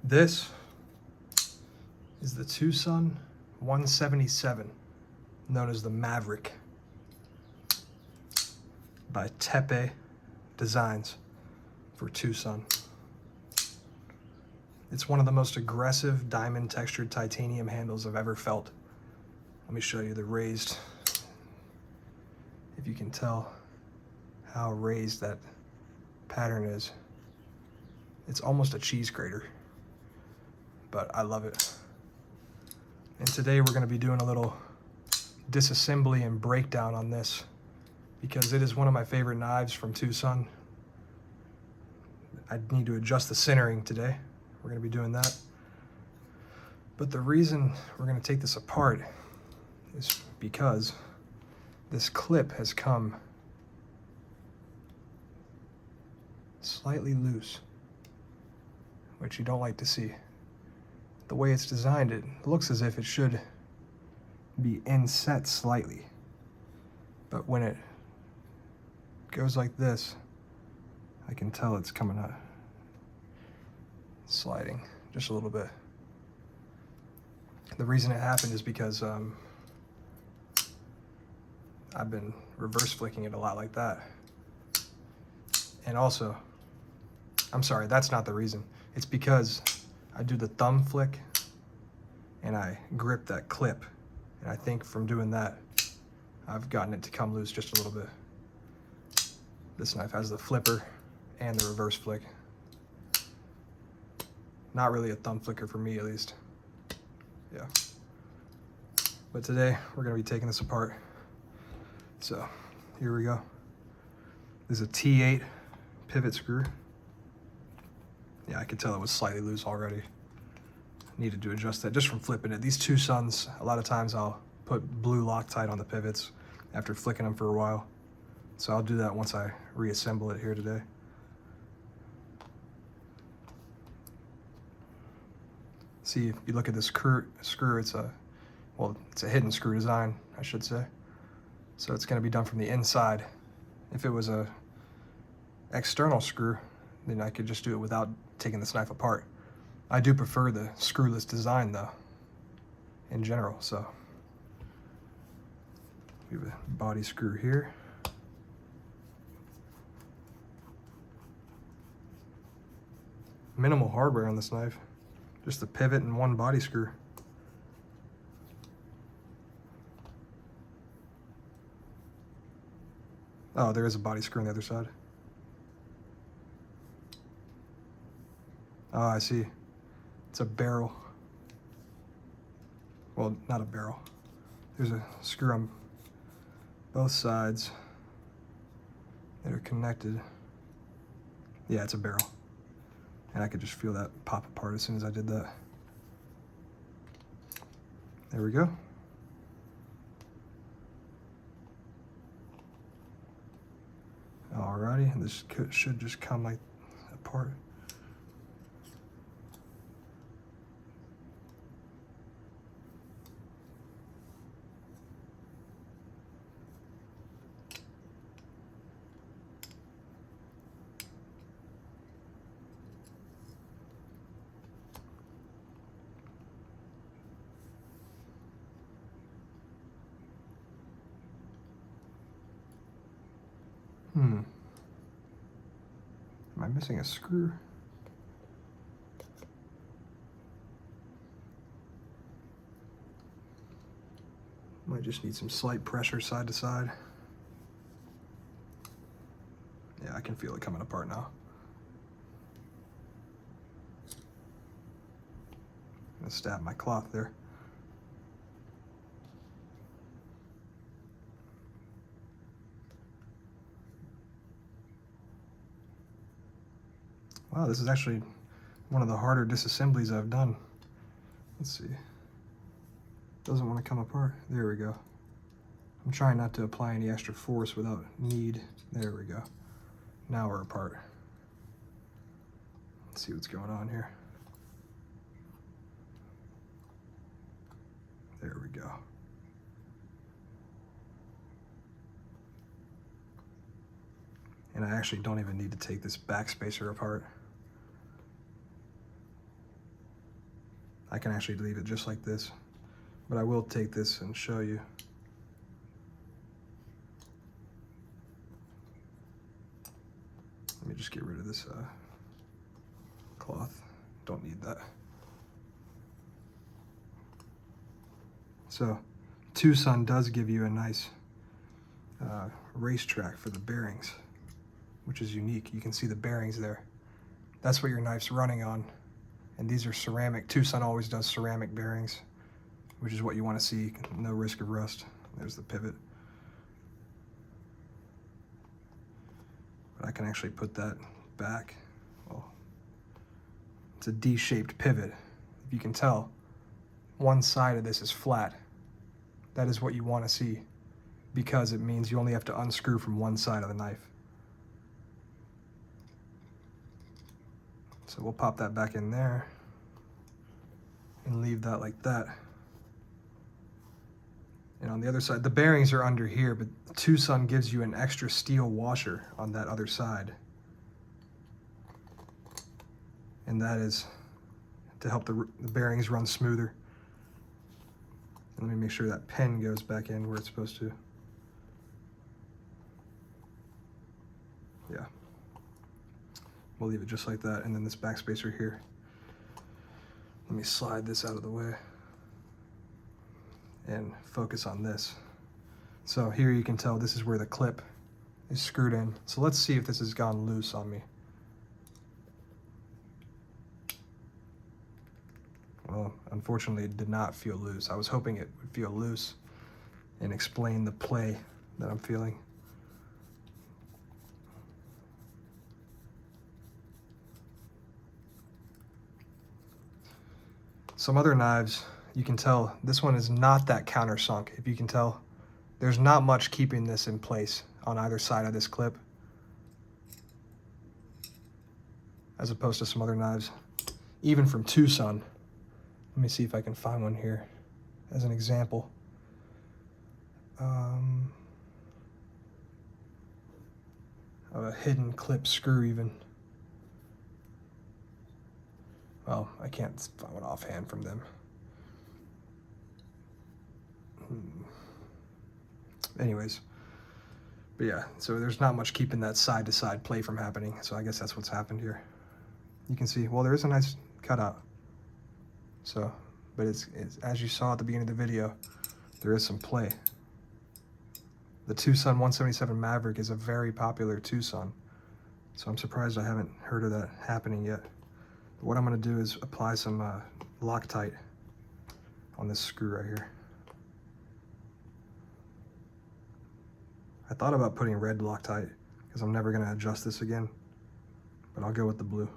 This is the TwoSun 177, known as the Maverick, by Tepe Designs for TwoSun. It's one of the most aggressive diamond textured titanium handles I've ever felt. Let me show you the raised, if you can tell how raised that pattern is. It's almost a cheese grater, but I love it. And today we're going to be doing a little disassembly and breakdown on this because it is one of my favorite knives from TwoSun. I need to adjust the centering today. We're going to be doing that. But the reason we're going to take this apart is because this clip has come slightly loose, which you don't like to see. The way it's designed, it looks as if it should be inset slightly. But when it goes like this, I can tell it's coming out, sliding just a little bit. The reason it happened is because I've been reverse flicking it a lot like that. And also, I'm sorry, that's not the reason. It's because I do the thumb flick and I grip that clip. And I think from doing that, I've gotten it to come loose just a little bit. This knife has the flipper and the reverse flick. Not really a thumb flicker for me, at least. Yeah. But today, we're gonna be taking this apart. So, here we go. This is a T8 pivot screw. Yeah, I could tell it was slightly loose already. Needed to adjust that just from flipping it. These TwoSuns, a lot of times I'll put blue Loctite on the pivots after flicking them for a while. So I'll do that once I reassemble it here today. See, if you look at this screw, it's a hidden screw design, I should say. So it's gonna be done from the inside. If it was a external screw, then I could just do it without taking this knife apart. I do prefer the screwless design though, in general, so. We have a body screw here. Minimal hardware on this knife. Just the pivot and one body screw. Oh, there is a body screw on the other side. Oh, I see. It's a barrel. Well, not a barrel. There's a screw on both sides that are connected. Yeah, it's a barrel. And I could just feel that pop apart as soon as I did that. There we go. Alrighty, and this should just come like apart. Am I missing a screw? Might just need some slight pressure side to side. Yeah, I can feel it coming apart now. I'm gonna stab my cloth there. Wow, this is actually one of the harder disassemblies I've done. Let's see. Doesn't want to come apart. There we go. I'm trying not to apply any extra force without need. There we go. Now we're apart. Let's see what's going on here. There we go. And I actually don't even need to take this back spacer apart. I can actually leave it just like this, but I will take this and show you. Let me just get rid of this cloth. Don't need that. So TwoSun does give you a nice racetrack for the bearings, which is unique. You can see the bearings there. That's what your knife's running on. And these are ceramic. TwoSun always does ceramic bearings, which is what you want to see. No risk of rust. There's the pivot. But I can actually put that back. Well, it's a D-shaped pivot. If you can tell, one side of this is flat. That is what you want to see, because it means you only have to unscrew from one side of the knife. So we'll pop that back in there and leave that like that. And on the other side, the bearings are under here, but TwoSun gives you an extra steel washer on that other side. And that is to help the bearings run smoother. Let me make sure that pen goes back in where it's supposed to. Yeah. We'll leave it just like that, and then this backspacer here. Let me slide this out of the way and focus on this. So here you can tell this is where the clip is screwed in. So let's see if this has gone loose on me. Well, unfortunately it did not feel loose. I was hoping it would feel loose and explain the play that I'm feeling. Some other knives, you can tell this one is not that countersunk. If you can tell, there's not much keeping this in place on either side of this clip, as opposed to some other knives, even from TwoSun. Let me see if I can find one here as an example. Of a hidden clip screw even. Well, I can't find one offhand from them. Anyways, but yeah, so there's not much keeping that side-to-side play from happening, so I guess that's what's happened here. You can see, well, there is a nice cutout. So, but it's as you saw at the beginning of the video, there is some play. The TwoSun 177 Maverick is a very popular TwoSun, so I'm surprised I haven't heard of that happening yet. But what I'm going to do is apply some Loctite on this screw right here. I thought about putting red Loctite because I'm never going to adjust this again, but I'll go with the blue.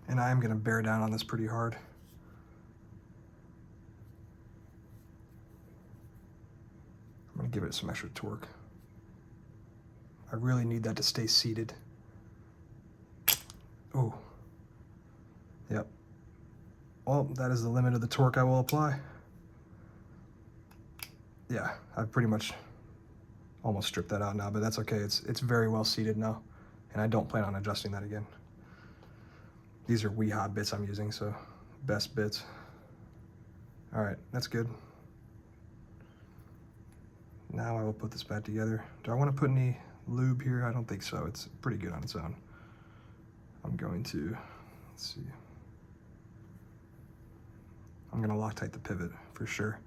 And I am going to bear down on this pretty hard. I'm going to give it some extra torque. I really need that to stay seated. Oh. Yep. Well, that is the limit of the torque I will apply. Yeah, I've pretty much almost stripped that out now, but that's okay. It's very well seated now, and I don't plan on adjusting that again. These are WeHot bits I'm using, so best bits. All right, that's good. Now I will put this back together. Do I want to put any lube here? I don't think so. It's pretty good on its own. I'm going to, let's see. I'm going to Loctite the pivot for sure.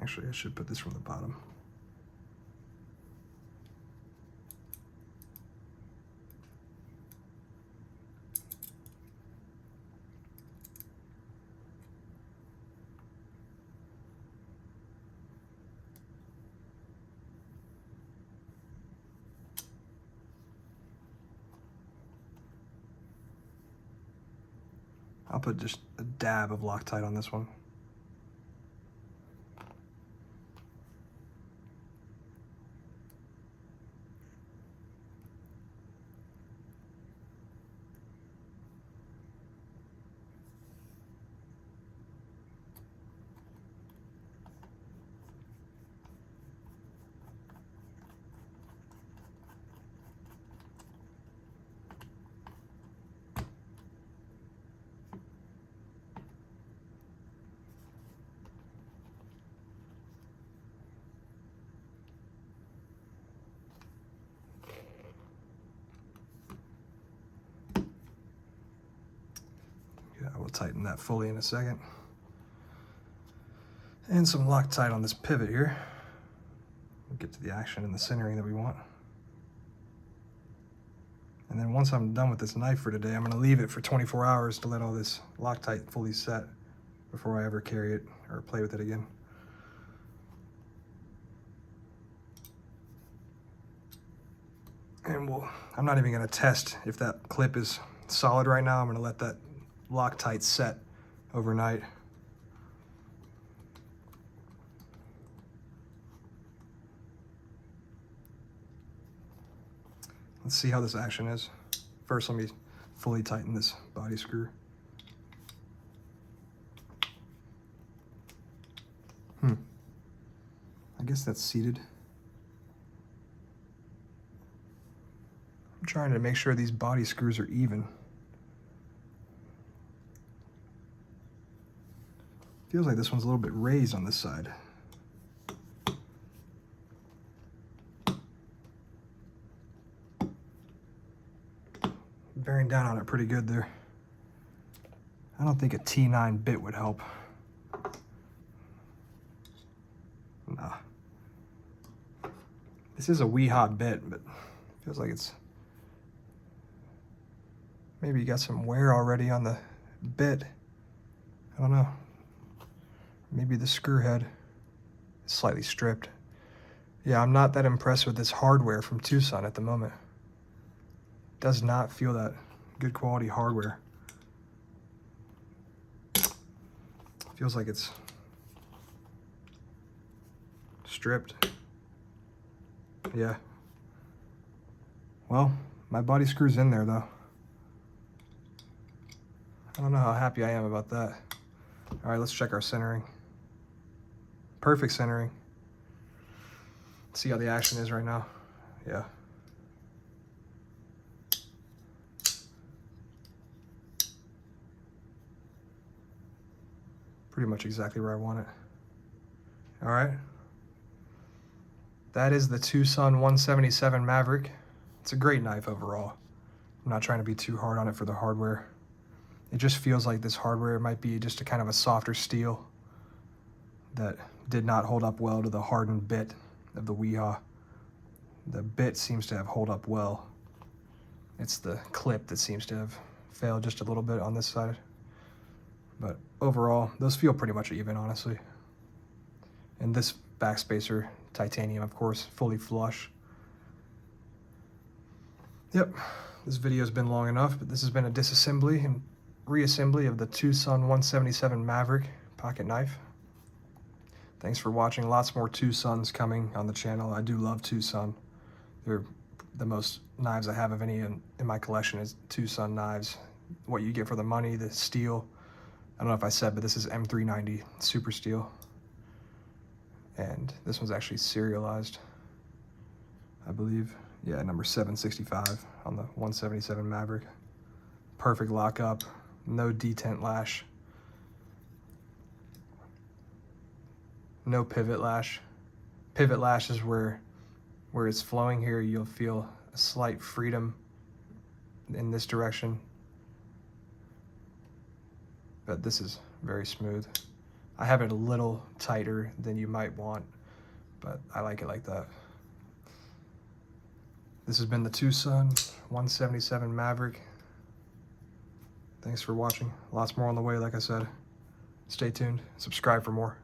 Actually, I should put this from the bottom. I'll put just a dab of Loctite on this one. I will tighten that fully in a second. And some Loctite on this pivot here. We'll get to the action and the centering that we want. And then once I'm done with this knife for today, I'm gonna leave it for 24 hours to let all this Loctite fully set before I ever carry it or play with it again. And I'm not even gonna test if that clip is solid right now. I'm gonna let that Loctite set overnight. Let's see how this action is. First, let me fully tighten this body screw. I guess that's seated. I'm trying to make sure these body screws are even. Feels like this one's a little bit raised on this side. Bearing down on it pretty good there. I don't think a T9 bit would help. Nah. This is a Weehaw bit, but feels like it's maybe got some wear already on the bit. I don't know. Maybe the screw head is slightly stripped. Yeah, I'm not that impressed with this hardware from TwoSun at the moment. Does not feel that good quality hardware. Feels like it's stripped. Yeah. Well, my body screw's in there though. I don't know how happy I am about that. All right, let's check our centering. Perfect centering. Let's see how the action is right now. Yeah. Pretty much exactly where I want it. All right. That is the TwoSun 177 Maverick. It's a great knife overall. I'm not trying to be too hard on it for the hardware. It just feels like this hardware might be just a kind of a softer steel that did not hold up well to the hardened bit of the Weehaw. The bit seems to have held up well. It's the clip that seems to have failed just a little bit on this side. But overall, those feel pretty much even, honestly. And this backspacer, titanium, of course, fully flush. Yep, this video's been long enough, but this has been a disassembly and reassembly of the TwoSun 177 Maverick pocket knife. Thanks for watching. Lots more TwoSuns coming on the channel. I do love TwoSun. They're the most knives I have of any in my collection is TwoSun knives. What you get for the money, the steel. I don't know if I said, but this is M390 super steel. And this one's actually serialized, I believe. Yeah, number 765 on the 177 Maverick. Perfect lockup, no detent lash. No pivot lash. Pivot lash is where it's flowing here, you'll feel a slight freedom in this direction. But this is very smooth. I have it a little tighter than you might want, but I like it like that. This has been the TwoSun 177 Maverick. Thanks for watching. Lots more on the way, like I said. Stay tuned. Subscribe for more.